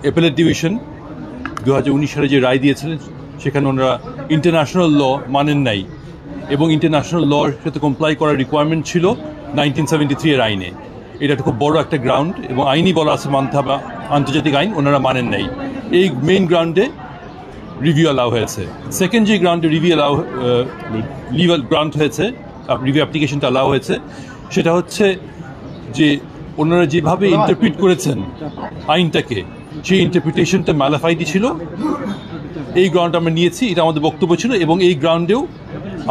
Appellate division 2019 সালে যে রায় দিয়েছিলেন সেখানে ওনারা ইন্টারন্যাশনাল ল মানেন নাই এবং ইন্টারন্যাশনাল লর সাথে কমপ্লাই করার রিকোয়ারমেন্ট ছিল 1973 এর আইনে। এটা খুব বড় একটা গ্রাউন্ড এবং আইনই বলা আছে মানতে হবে, আন্তর্জাতিক আইন ওনারা মানেন নাই। এই মেইন গ্রাউন্ডে রিভিউ অ্যালাউ হয়েছে। সেকেন্ড যে গ্রাউন্ডে রিভিউ গ্রাউন্ড হয়েছে, রিভিউ অ্যাপ্লিকেশনটা অ্যালাউ হয়েছে, সেটা হচ্ছে যে ওনারা যেভাবে ইন্টারপ্রিট করেছেন আইনটাকে, সেই ইন্টারপ্রিটেশনটা ম্যালাফাইডি ছিল। এই গ্রাউন্ড আমরা নিয়েছি, এটা আমাদের বক্তব্য ছিল এবং এই গ্রাউন্ডেও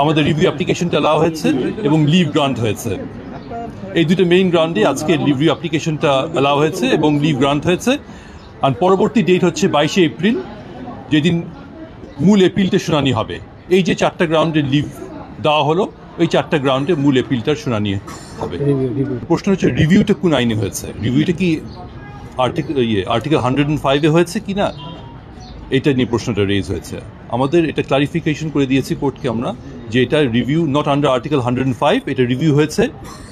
আমাদের রিভিউ অ্যাপ্লিকেশনটা অ্যালাউ হয়েছে এবং লিভ গ্রান্ট হয়েছে। এই দুটো মেইন গ্রাউন্ডে আজকে রিভিউ অ্যাপ্লিকেশনটা অ্যালাউ হয়েছে এবং লিভ গ্রান্ট হয়েছে। আর পরবর্তী ডেট হচ্ছে 22শে এপ্রিল, যেদিন মূল এপিলটা শুনানি হবে। এই যে 4টা গ্রাউন্ডে লিভ দেওয়া হলো, ওই 4টা গ্রাউন্ডে মূল এপিলটার শুনানি হবে। প্রশ্ন হচ্ছে রিভিউটা কোন আইনে হয়েছে, রিভিউটা কি আর্টিকেল 105-এ হয়েছে কি না, এটা নিয়ে প্রশ্নটা রেজ হয়েছে। আমাদের এটা ক্লারিফিকেশন করে দিয়েছি কোর্টকে আমরা, যে এটা রিভিউ নট আন্ডার আর্টিকেল 105, এটা রিভিউ হয়েছে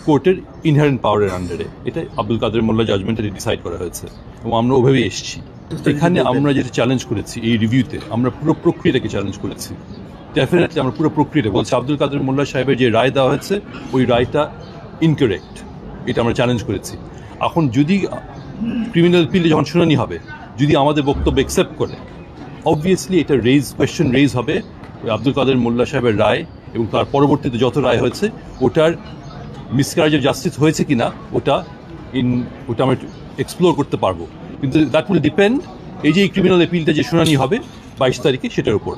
কোর্টের ইনহারেন্ট পাওয়ারের আন্ডারে। এটা আব্দুল কাদের মোল্লা জাজমেন্টে ডিসাইড করা হয়েছে এবং আমরা ওভাবেই এসেছি। এখানে আমরা যেটা চ্যালেঞ্জ করেছি এই রিভিউতে, আমরা পুরো প্রক্রিয়াটাকে চ্যালেঞ্জ করেছি। ডেফিনেটলি আমরা পুরো প্রক্রিয়াটা বলছি, আব্দুল কাদের মোল্লা সাহেবের যে রায় দেওয়া হয়েছে ওই রায়টা ইনকারেক্ট, এটা আমরা চ্যালেঞ্জ করেছি। এখন যদি ক্রিমিনাল পিলে যখন শুনানি হবে, যদি আমাদের বক্তব্য অ্যাকসেপ্ট করে, অবভিয়াসলি এটা কোয়েশ্চেন রেজ হবে আব্দুল কাদের মোল্লা সাহেবের রায় এবং তার পরবর্তীতে যত রায় হয়েছে ওটার মিসক্যারেজ অফ জাস্টিস হয়েছে কিনা ওটা আমরা এক্সপ্লোর করতে পারবো। কিন্তু দ্যাট উইল ডিপেন্ড এই যে ক্রিমিনাল অ্যাপিলটা যে শুনানি হবে 22 তারিখে, সেটার উপর।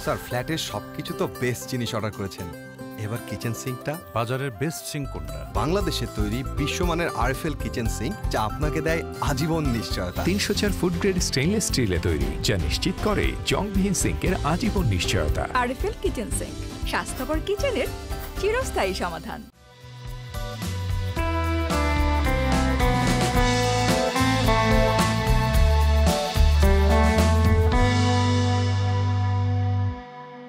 স্যার, ফ্ল্যাটের সবকিছু তো বেস্ট জিনিস অর্ডার করেছেন, এবার কিচেন সিঙ্কটা বাজারের বেস্ট সিঙ্ক কোনটা? বাংলাদেশের তৈরি বিশ্বমানের আরএফএল কিচেন সিঙ্ক, যা আপনাকে দেয় আজীবন নিশ্চয়তা। 304 ফুড গ্রেড স্টেইনলেস স্টিলে তৈরি, যা নিশ্চিত করে জংবিহীন সিঙ্কের আজীবন নিশ্চয়তা। আরএফএল কিচেন সিঙ্ক, স্বাস্থ্যকর কিচেনের চিরস্থায়ী সমাধান।